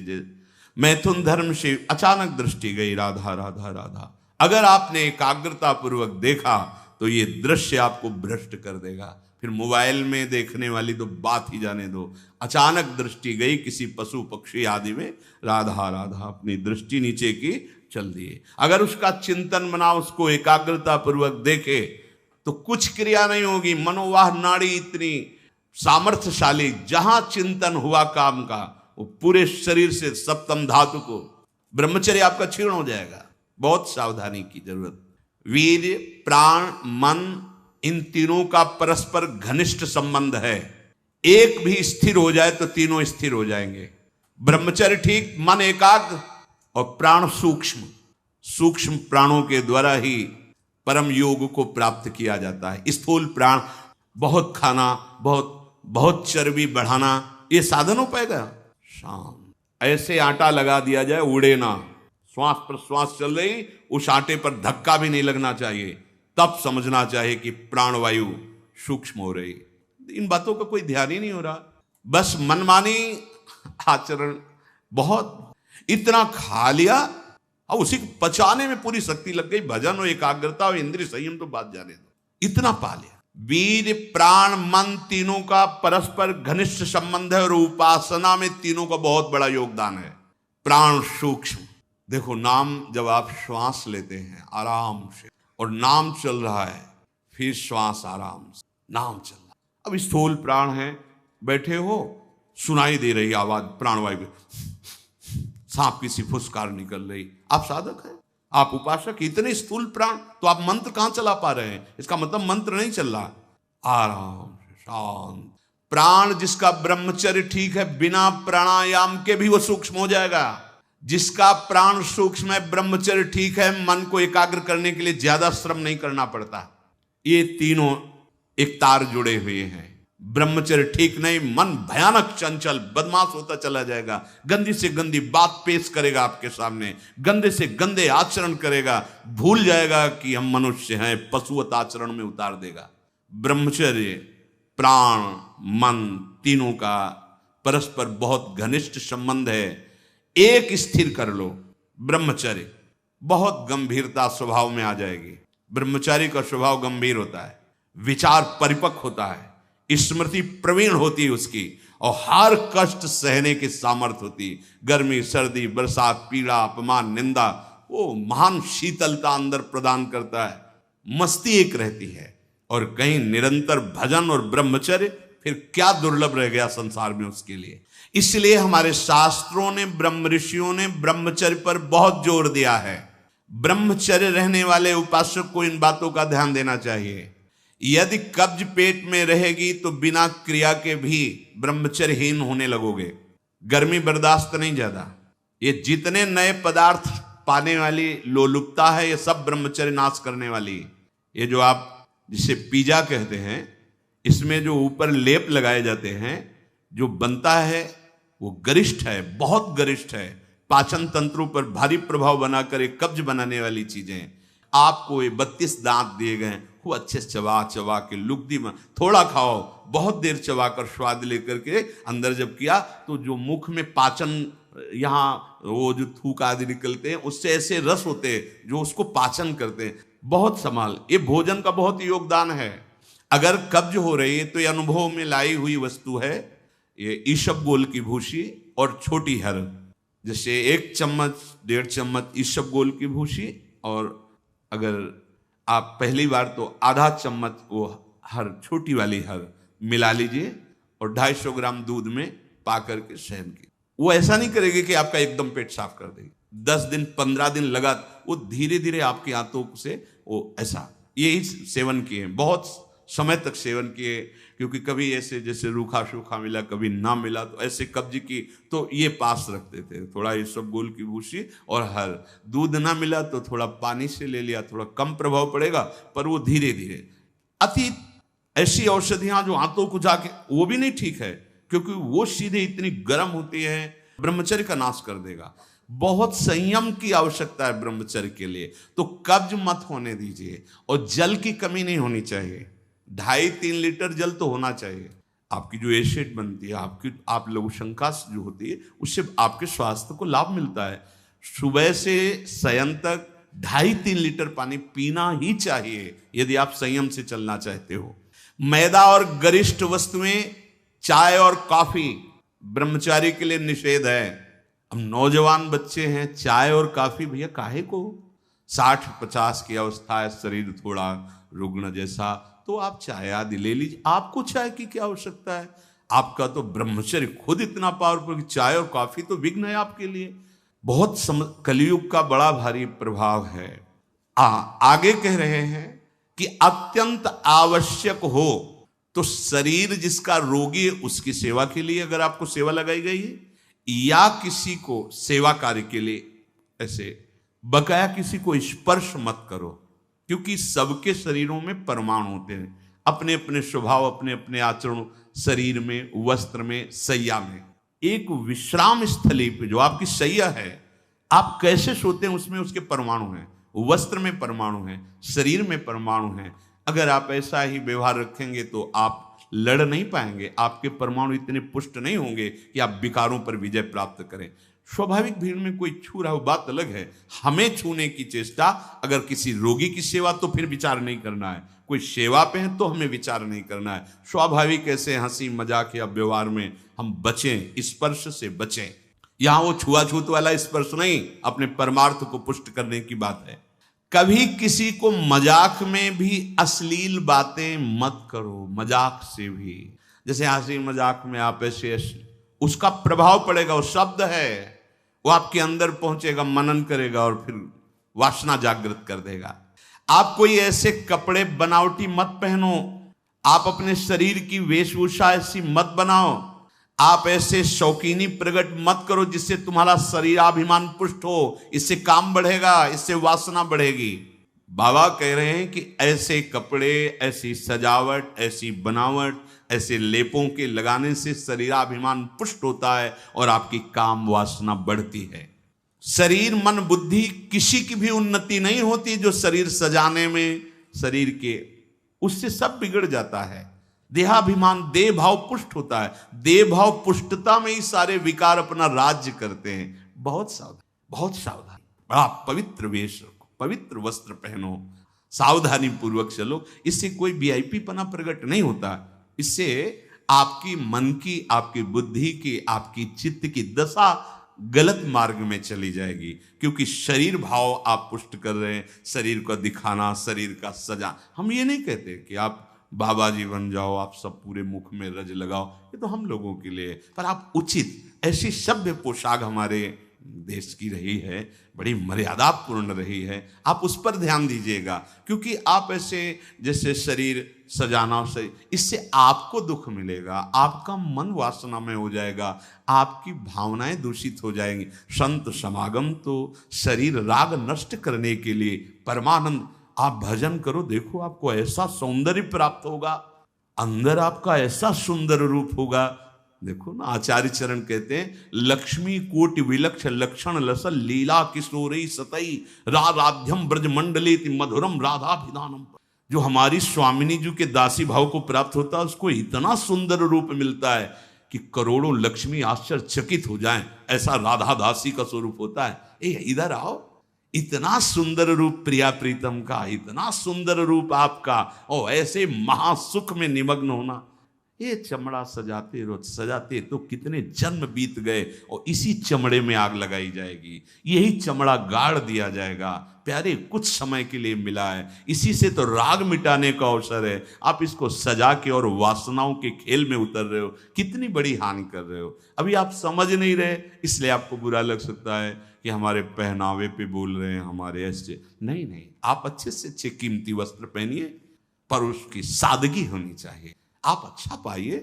मैथुन धर्म से अचानक दृष्टि गई, राधा राधा राधा, अगर आपने एकाग्रता पूर्वक देखा तो ये दृश्य आपको भ्रष्ट कर देगा। फिर मोबाइल में देखने वाली तो बात ही जाने दो। अचानक दृष्टि गई किसी पशु पक्षी आदि में, राधा राधा, अपनी दृष्टि नीचे की चल दिए। अगर उसका चिंतन बना, उसको एकाग्रता पूर्वक देखे तो कुछ क्रिया नहीं होगी। मनोवाह नाड़ी इतनी सामर्थ्यशाली, जहां चिंतन हुआ काम का, वो पूरे शरीर से सप्तम धातु को, ब्रह्मचर्य आपका क्षीण हो जाएगा। बहुत सावधानी की जरूरत। वीर, प्राण, मन, इन तीनों का परस्पर घनिष्ठ संबंध है। एक भी स्थिर हो जाए तो तीनों स्थिर हो जाएंगे। ब्रह्मचर्य ठीक, मन एकाग्र और प्राण सूक्ष्म। सूक्ष्म प्राणों के द्वारा ही परम योग को प्राप्त किया जाता है। स्थूल प्राण, बहुत खाना, बहुत चर्बी बढ़ाना, ये साधन हो पाएगा? शाम ऐसे आटा लगा दिया जाए, उड़े ना, श्वास प्रश्वास चल रही, उस आटे पर धक्का भी नहीं लगना चाहिए, तब समझना चाहिए कि प्राणवायु सूक्ष्म हो रही। इन बातों का कोई ध्यान ही नहीं हो रहा, बस मनमानी आचरण, बहुत इतना खा लिया और उसी को पचाने में पूरी शक्ति लग गई। भजन और एकाग्रता और इंद्रिय संयम तो बात जाने दो, इतना पा लिया। वीर प्राण मन तीनों का परस्पर घनिष्ठ संबंध है और उपासना में तीनों का बहुत बड़ा योगदान है। प्राण सूक्ष्म, देखो नाम जब आप श्वास लेते हैं आराम से और नाम चल रहा है, फिर श्वास आराम से नाम चल रहा है। अब स्थूल प्राण है, बैठे हो सुनाई दे रही आवाज प्राणवायु, सांप की सी फुसकार निकल रही, आप साधक हैं, आप उपासक, इतने स्थूल प्राण, तो आप मंत्र कहां चला पा रहे हैं? इसका मतलब मंत्र नहीं चल रहा, आराम से शांत। प्राण जिसका ब्रह्मचर्य ठीक है, बिना प्राणायाम के भी वो सूक्ष्म हो जाएगा। जिसका प्राण सूक्ष्म है, ब्रह्मचर्य ठीक है, मन को एकाग्र करने के लिए ज्यादा श्रम नहीं करना पड़ता। ये तीनों एक तार जुड़े हुए हैं। ब्रह्मचर्य ठीक नहीं, मन भयानक चंचल बदमाश होता चला जाएगा, गंदी से गंदी बात पेश करेगा आपके सामने, गंदे से गंदे आचरण करेगा, भूल जाएगा कि हम मनुष्य हैं, पशुवत आचरण में उतार देगा। ब्रह्मचर्य प्राण मन तीनों का परस्पर बहुत घनिष्ठ संबंध है। एक स्थिर कर लो ब्रह्मचर्य, बहुत गंभीरता स्वभाव में आ जाएगी। ब्रह्मचारी का स्वभाव गंभीर होता है, विचार परिपक्व होता है, स्मृति प्रवीण होती है उसकी, और हर कष्ट सहने की सामर्थ्य होती। गर्मी सर्दी बरसात पीड़ा अपमान निंदा, वो महान शीतलता अंदर प्रदान करता है। मस्ती एक रहती है, और कहीं निरंतर भजन और ब्रह्मचर्य, फिर क्या दुर्लभ रह गया संसार में उसके लिए। इसलिए हमारे शास्त्रों ने, ब्रह्म ऋषियों ने ब्रह्मचर्य पर बहुत जोर दिया है। ब्रह्मचर्य रहने वाले उपासक को इन बातों का ध्यान देना चाहिए। यदि कब्ज पेट में रहेगी तो बिना क्रिया के भी ब्रह्मचर्यहीन होने लगोगे। गर्मी बर्दाश्त नहीं ज्यादा, ये जितने नए पदार्थ पाने वाली लोलुपता है, ये सब ब्रह्मचर्य नाश करने वाली। ये जो आप जिसे पिज्जा कहते हैं, इसमें जो ऊपर लेप लगाए जाते हैं, जो बनता है वो गरिष्ठ है, बहुत गरिष्ठ है, पाचन तंत्रों पर भारी प्रभाव बनाकर एक कब्ज बनाने वाली चीजें। आपको ये 32 दांत दिए गए, वो अच्छे से चबा चबा के लुगदी में थोड़ा खाओ, बहुत देर चबा कर स्वाद लेकर के अंदर जब किया तो जो मुख में पाचन, यहाँ वो जो थूक आदि निकलते हैं, उससे ऐसे रस होते हैं जो उसको पाचन करते हैं। बहुत संभाल, ये भोजन का बहुत योगदान है। अगर कब्ज हो रही है तो ये अनुभव में लाई हुई वस्तु है, ये ईसबगोल की भूसी और छोटी हर, जैसे 1 चम्मच 1.5 चम्मच ईसबगोल की भूसी, और अगर आप पहली बार तो आधा चम्मच वो हर छोटी वाली हर मिला लीजिए और 250 ग्राम दूध में पा करके सेवन कीजिए। वो ऐसा नहीं करेगी कि आपका एकदम पेट साफ कर देगी। 10 दिन 15 दिन लगा, वो धीरे धीरे आपकी आंतों से वो ऐसा, यही सेवन किए, बहुत समय तक सेवन किए, क्योंकि कभी ऐसे जैसे रूखा सूखा मिला, कभी ना मिला, तो ऐसे कब्ज की तो ये पास रखते थे, थोड़ा ईसबगोल की भूसी और हर। दूध ना मिला तो थोड़ा पानी से ले लिया, थोड़ा कम प्रभाव पड़ेगा, पर वो धीरे धीरे। अति ऐसी औषधियां जो आंतों को जाके, वो भी नहीं ठीक है, क्योंकि वो सीधे इतनी गर्म होती है, ब्रह्मचर्य का नाश कर देगा। बहुत संयम की आवश्यकता है ब्रह्मचर्य के लिए। तो कब्ज मत होने दीजिए, और जल की कमी नहीं होनी चाहिए। 2.5-3 लीटर जल तो होना चाहिए। आपकी जो एसिड बनती है, आपकी आप लघुशंका जो होती है, उससे आपके स्वास्थ्य को लाभ मिलता है। सुबह से शयन तक 2.5-3 लीटर पानी पीना ही चाहिए, यदि आप संयम से चलना चाहते हो। मैदा और गरिष्ठ वस्तुएं, चाय और कॉफी ब्रह्मचारी के लिए निषेध है। अब नौजवान बच्चे हैं, चाय और कॉफी भैया काहे को? 60-50 की अवस्था है, शरीर थोड़ा रुग्ण जैसा, तो आप चाय आदि ले लीजिए। आपको चाय की क्या आवश्यकता है? आपका तो ब्रह्मचर्य खुद इतना पावरफुल कि चाय और कॉफी तो विघ्न है आपके लिए। बहुत कलयुग का बड़ा भारी प्रभाव है। आगे कह रहे हैं कि अत्यंत आवश्यक हो तो शरीर जिसका रोगी है उसकी सेवा के लिए अगर आपको सेवा लगाई गई है, या किसी को सेवा कार्य के लिए, ऐसे बकाया किसी को स्पर्श मत करो, क्योंकि सबके शरीरों में परमाणु होते हैं, अपने अपने स्वभाव, अपने अपने आचरण, शरीर में, वस्त्र में, सैया में। एक विश्राम स्थली पे जो आपकी सैया है, आप कैसे सोते हैं उसमें उसके परमाणु हैं, वस्त्र में परमाणु हैं, शरीर में परमाणु हैं। अगर आप ऐसा ही व्यवहार रखेंगे तो आप लड़ नहीं पाएंगे, आपके परमाणु इतने पुष्ट नहीं होंगे कि आप विकारों पर विजय प्राप्त करें। स्वाभाविक भीड़ में कोई छू रहा हो बात अलग है, हमें छूने की चेष्टा, अगर किसी रोगी की सेवा तो फिर विचार नहीं करना है, कोई सेवा पे है तो हमें विचार नहीं करना है। स्वाभाविक ऐसे हंसी मजाक या व्यवहार में हम बचें, स्पर्श से बचें। यहां वो छुआछूत वाला स्पर्श नहीं, अपने परमार्थ को पुष्ट करने की बात है। कभी किसी को मजाक में भी अश्लील बातें मत करो, मजाक से भी, जैसे हंसी मजाक में आप ऐसे उसका प्रभाव पड़ेगा, वो शब्द है, वो आपके अंदर पहुंचेगा, मनन करेगा और फिर वासना जागृत कर देगा। आप कोई ऐसे कपड़े बनावटी मत पहनो, आप अपने शरीर की वेशभूषा ऐसी मत बनाओ, आप ऐसे शौकीनी प्रकट मत करो जिससे तुम्हारा शरीराभिमान पुष्ट हो, इससे काम बढ़ेगा, इससे वासना बढ़ेगी। बाबा कह रहे हैं कि ऐसे कपड़े, ऐसी सजावट, ऐसी बनावट, ऐसे लेपों के लगाने से शरीराभिमान पुष्ट होता है और आपकी काम वासना बढ़ती है। शरीर मन बुद्धि किसी की भी उन्नति नहीं होती जो शरीर सजाने में, शरीर के, उससे सब बिगड़ जाता है। देहाभिमान, देह भाव पुष्ट होता है, देह भाव पुष्टता में ही सारे विकार अपना राज्य करते हैं। बहुत सावधान, बहुत सावधान, बड़ा पवित्र वेश रखो, पवित्र वस्त्र पहनो, सावधानी पूर्वक चलो, इससे कोई वीआईपी पना प्रकट नहीं होता। इससे आपकी मन की, आपकी बुद्धि की, आपकी चित्त की दशा गलत मार्ग में चली जाएगी, क्योंकि शरीर भाव आप पुष्ट कर रहे हैं, शरीर को दिखाना, शरीर का सजा। हम ये नहीं कहते कि आप बाबा जी बन जाओ, आप सब पूरे मुख में रज लगाओ, ये तो हम लोगों के लिए, पर आप उचित ऐसी सभ्य पोशाक हमारे देश की रही है, बड़ी मर्यादापूर्ण रही है, आप उस पर ध्यान दीजिएगा, क्योंकि आप ऐसे जैसे शरीर सजाना से, इससे आपको दुख मिलेगा, आपका मन वासना में हो जाएगा, आपकी भावनाएं दूषित हो जाएंगी। संत समागम तो शरीर राग नष्ट करने के लिए, परमानंद, आप भजन करो, देखो आपको ऐसा सौंदर्य प्राप्त होगा, अंदर आपका ऐसा सुंदर रूप होगा। देखो ना, आचार्य चरण कहते हैं, लक्ष्मी कोटि विलक्ष लक्षण लसल लीला किशोरी सतई राधाध्यम ब्रज मंडले मधुरम राधाभिधानम। जो हमारी स्वामिनी जी के दासी भाव को प्राप्त होता है, उसको इतना सुंदर रूप मिलता है कि करोड़ों लक्ष्मी आश्चर्यचकित हो जाएं, ऐसा राधा दासी का स्वरूप होता है। ए इधर आओ, इतना सुंदर रूप प्रिया प्रीतम का, इतना सुंदर रूप आपका, और ऐसे महासुख में निमग्न होना। ये चमड़ा सजाते रोज सजाते तो कितने जन्म बीत गए, और इसी चमड़े में आग लगाई जाएगी, यही चमड़ा गाड़ दिया जाएगा। प्यारे, कुछ समय के लिए मिला है, इसी से तो राग मिटाने का अवसर है। आप इसको सजा के और वासनाओं के खेल में उतर रहे हो, कितनी बड़ी हानि कर रहे हो। अभी आप समझ नहीं रहे, इसलिए आपको बुरा लग सकता है कि हमारे पहनावे पे बोल रहे हैं, हमारे ऐसे नहीं, नहीं, आप अच्छे से अच्छे कीमती वस्त्र पहनिए, पर उसकी सादगी होनी चाहिए। आप अच्छा पाइए,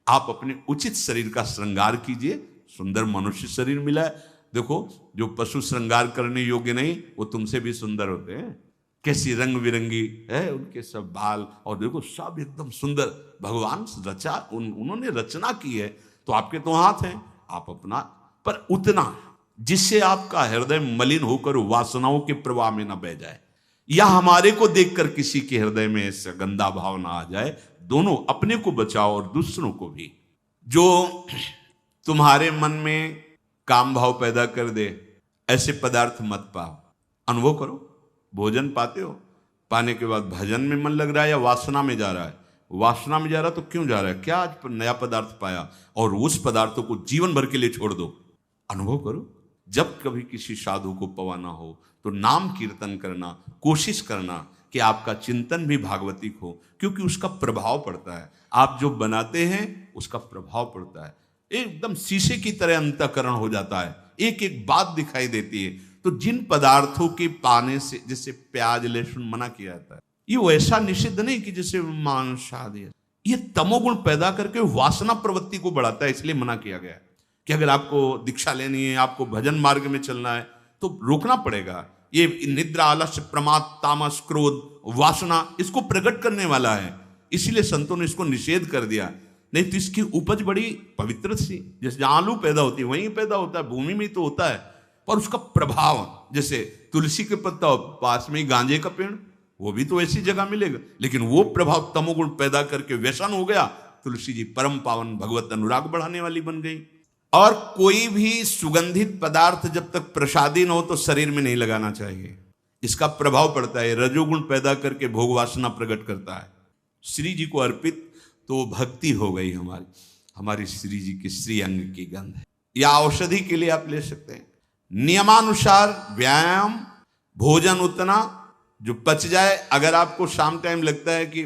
आप अपने उचित शरीर का श्रृंगार कीजिए। सुंदर मनुष्य शरीर मिला है, देखो, जो पशु श्रृंगार करने योग्य नहीं, वो तुमसे भी सुंदर होते हैं। कैसी रंग बिरंगी है उनके सब बाल, और देखो सब एकदम सुंदर, भगवान रचा, उन्होंने रचना की है, तो आपके तो हाथ हैं, आप अपना, पर उतना जिससे आपका हृदय मलिन होकर वासनाओं के प्रवाह में न बह जाए, या हमारे को देखकर किसी के हृदय में ऐसा गंदा भाव ना आ जाए। दोनों, अपने को बचाओ और दूसरों को भी। जो तुम्हारे मन में काम भाव पैदा कर दे, ऐसे पदार्थ मत पाओ। अनुभव करो, भोजन पाते हो, पाने के बाद भजन में मन लग रहा है या वासना में जा रहा है? वासना में जा रहा तो क्यों जा रहा है? क्या आज नया पदार्थ पाया, और उस पदार्थों को जीवन भर के लिए छोड़ दो। अनुभव करो, जब कभी किसी साधु को पवाना हो तो नाम कीर्तन करना, कोशिश करना कि आपका चिंतन भी भागवतिक हो, क्योंकि उसका प्रभाव पड़ता है। आप जो बनाते हैं उसका प्रभाव पड़ता है, एकदम शीशे की तरह अंतःकरण हो जाता है, एक एक बात दिखाई देती है। तो जिन पदार्थों के पाने से, जैसे प्याज लहसुन मना किया जाता है, ये वैसा निषिद्ध नहीं कि जैसे मांस आदि, ये तमोगुण पैदा करके वासना प्रवृत्ति को बढ़ाता है, इसलिए मना किया गया कि अगर आपको दीक्षा लेनी है, आपको भजन मार्ग में चलना है, तो रोकना पड़ेगा। ये निद्रा, आलस्य, प्रमाद, तामस, क्रोध, वासना, इसको प्रकट करने वाला है, इसीलिए संतों ने इसको निषेध कर दिया। नहीं तो इसकी उपज बड़ी पवित्र सी, जैसे जहां आलू पैदा होती है वहीं पैदा होता है, भूमि में तो होता है, पर उसका प्रभाव, जैसे तुलसी के पत्ता पास में ही गांजे का पेड़, वो भी तो ऐसी जगह मिलेगा, लेकिन वो प्रभाव तमोगुण पैदा करके व्यसन हो गया, तुलसी जी परम पावन भगवत अनुराग बढ़ाने वाली बन गई। और कोई भी सुगंधित पदार्थ जब तक प्रसादी न हो तो शरीर में नहीं लगाना चाहिए, इसका प्रभाव पड़ता है, रजोगुण पैदा करके भोग वासना प्रकट करता है। श्री जी को अर्पित तो भक्ति हो गई हमारी, हमारी श्री जी की श्री अंग की गंध है। या औषधि के लिए आप ले सकते हैं। नियमानुसार व्यायाम, भोजन उतना जो पच जाए। अगर आपको शाम टाइम लगता है कि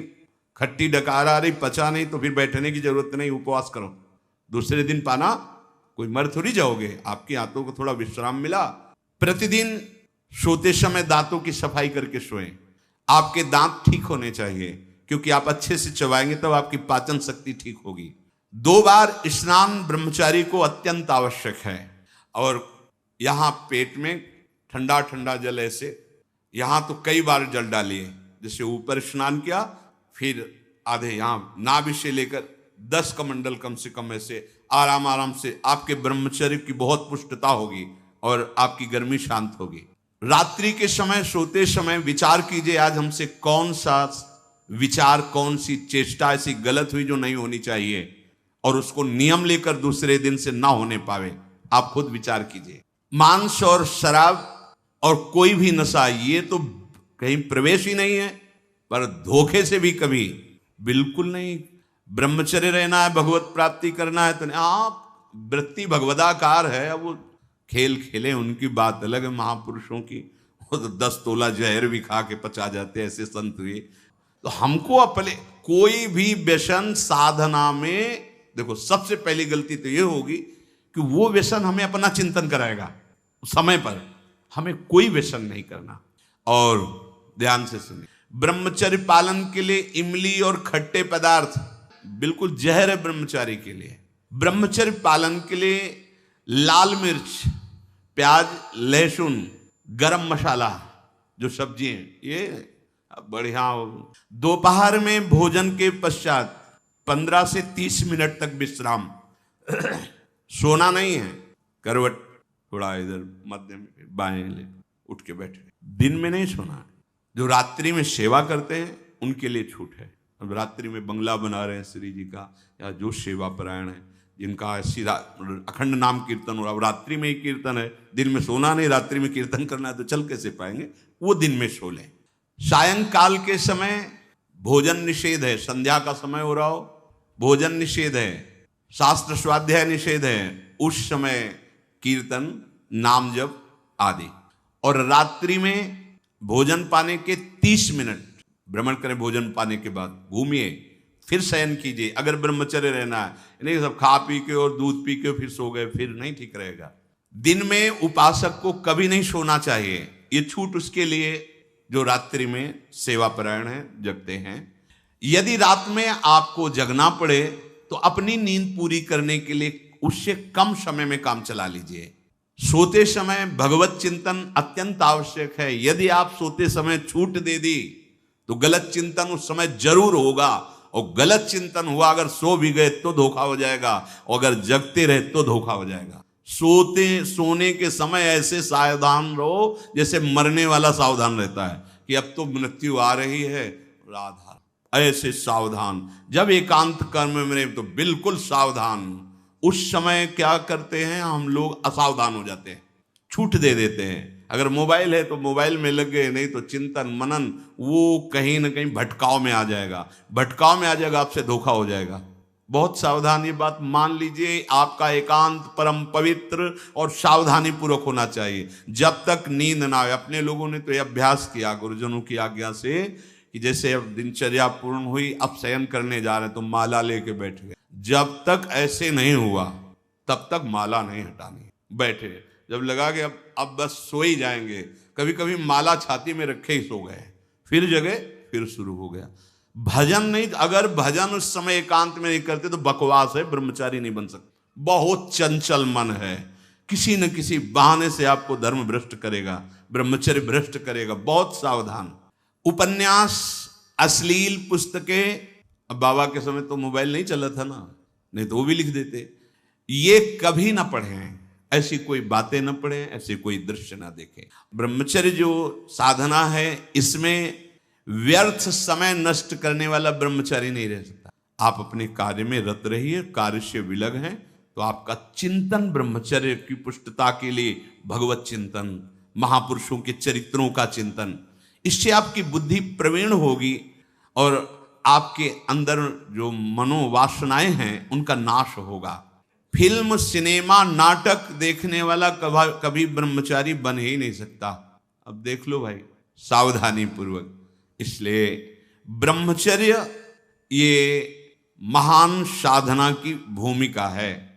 खट्टी डकार आ रही, पचा नहीं, तो फिर बैठने की जरूरत नहीं, उपवास करो, दूसरे दिन पाना, कोई मर थोड़ी जाओगे, आपकी आंतों को थोड़ा विश्राम मिला। प्रतिदिन सोते समय दांतों की सफाई करके सोएं। आपके दांत ठीक होने चाहिए, क्योंकि आप अच्छे से चबाएंगे तब आपकी पाचन शक्ति ठीक होगी। 2 बार स्नान ब्रह्मचारी को अत्यंत आवश्यक है। और यहाँ पेट में ठंडा ठंडा जल ऐसे, यहाँ तो कई बार जल डालिए, जैसे ऊपर स्नान किया, फिर आधे यहाँ नाभि से लेकर 10 कमंडल कम से कम ऐसे आराम आराम से, आपके ब्रह्मचर्य की बहुत पुष्टता होगी और आपकी गर्मी शांत होगी। रात्रि के समय सोते समय विचार कीजिए, आज हमसे कौन सा विचार, कौन सी चेष्टा ऐसी गलत हुई जो नहीं होनी चाहिए, और उसको नियम लेकर दूसरे दिन से ना होने पावे। आप खुद विचार कीजिए। मांस और शराब और कोई भी नशा ये तो कहीं प्रवेश ही नहीं है, पर धोखे से भी कभी बिल्कुल नहीं। ब्रह्मचर्य रहना है, भगवत प्राप्ति करना है, तो आप वृत्ति भगवदाकार है। अब वो खेल खेले, उनकी बात अलग है। महापुरुषों की वो तो 10 तोला जहर भी खा के पचा जाते, ऐसे संत हुए। तो हमको अपने कोई भी व्यसन साधना में, देखो सबसे पहली गलती तो ये होगी कि वो व्यसन हमें अपना चिंतन कराएगा। समय पर हमें कोई व्यसन नहीं करना। और ध्यान से सुनिए, ब्रह्मचर्य पालन के लिए इमली और खट्टे पदार्थ बिल्कुल जहर है ब्रह्मचारी के लिए। ब्रह्मचर्य पालन के लिए लाल मिर्च, प्याज, लहसुन, गरम मसाला, जो सब्जी है, ये बढ़िया। दोपहर में भोजन के पश्चात 15 से 30 मिनट तक विश्राम। सोना नहीं है, करवट थोड़ा इधर मध्य में बाएं ले, उठ के बैठे। दिन में नहीं सोना है। जो रात्रि में सेवा करते हैं उनके लिए छूट है। अब रात्रि में बंगला बना रहे हैं श्री जी का, या जो सेवा परायण है, जिनका ऐसी अखंड नाम कीर्तन हो रहा, रात्रि में ही कीर्तन है, दिन में सोना नहीं, रात्रि में कीर्तन करना है, तो चल कैसे पाएंगे? वो दिन में सो लें। सायंकाल के समय भोजन निषेध है। संध्या का समय हो रहा हो, भोजन निषेध है, शास्त्र स्वाध्याय निषेध है। उस समय कीर्तन, नाम जप आदि। और रात्रि में भोजन पाने के 30 मिनट भ्रमण करें। भोजन पाने के बाद घूमिए, फिर शयन कीजिए। अगर ब्रह्मचर्य रहना है, नहीं सब खा पी के और दूध पी के फिर सो गए, फिर नहीं ठीक रहेगा। दिन में उपासक को कभी नहीं सोना चाहिए। ये छूट उसके लिए जो रात्रि में सेवा परायण है, जगते हैं। यदि रात में आपको जगना पड़े तो अपनी नींद पूरी करने के लिए उससे कम समय में काम चला लीजिए। सोते समय भगवत चिंतन अत्यंत आवश्यक है। यदि आप सोते समय छूट दे दी तो गलत चिंतन उस समय जरूर होगा, और गलत चिंतन हुआ अगर सो भी गए तो धोखा हो जाएगा, और अगर जगते रहे तो धोखा हो जाएगा। सोने के समय ऐसे सावधान रहो जैसे मरने वाला सावधान रहता है कि अब तो मृत्यु आ रही है, राधा, ऐसे सावधान। जब एकांत कर्म में तो बिल्कुल सावधान। उस समय क्या करते हैं हम लोग, असावधान हो जाते हैं, छूट दे देते हैं। अगर मोबाइल है तो मोबाइल में लग गए, नहीं तो चिंतन मनन वो कहीं ना कहीं भटकाव में आ जाएगा। भटकाव में आ जाएगा, आपसे धोखा हो जाएगा। बहुत सावधान, ये बात मान लीजिए। आपका एकांत परम पवित्र और सावधानी पूर्वक होना चाहिए जब तक नींद ना आए। अपने लोगों ने तो यह अभ्यास किया गुरुजनों की आज्ञा से कि जैसे अब दिनचर्या पूर्ण हुई, अब शयन करने जा रहे हैं तो माला लेके बैठ गए। जब तक ऐसे नहीं हुआ तब तक माला नहीं हटानी। बैठे, जब लगा कि अब बस सो ही जाएंगे, कभी कभी माला छाती में रखे ही सो गए, फिर जगह फिर शुरू हो गया। भजन नहीं, अगर भजन उस समय एकांत में नहीं करते तो बकवास है, ब्रह्मचारी नहीं बन सकते। बहुत चंचल मन है, किसी न किसी बहाने से आपको धर्म भ्रष्ट करेगा, ब्रह्मचर्य भ्रष्ट करेगा। बहुत सावधान। उपन्यास, अश्लील पुस्तकें, अब बाबा के समय तो मोबाइल नहीं चला था ना, नहीं तो वो भी लिख देते। ये कभी ना पढ़ें, ऐसी कोई बातें ना पढ़ें, ऐसे कोई दृश्य ना देखें। ब्रह्मचर्य जो साधना है, इसमें व्यर्थ समय नष्ट करने वाला ब्रह्मचारी नहीं रह सकता। आप अपने कार्य में रत रहिए, कार्य से विलग हैं तो आपका चिंतन ब्रह्मचर्य की पुष्टता के लिए भगवत चिंतन, महापुरुषों के चरित्रों का चिंतन, इससे आपकी बुद्धि प्रवीण होगी और आपके अंदर जो मनोवासनाएं हैं उनका नाश होगा। फिल्म, सिनेमा, नाटक देखने वाला कभी ब्रह्मचारी बन ही नहीं सकता। अब देख लो भाई सावधानी पूर्वक। इसलिए ब्रह्मचर्य ये महान साधना की भूमिका है।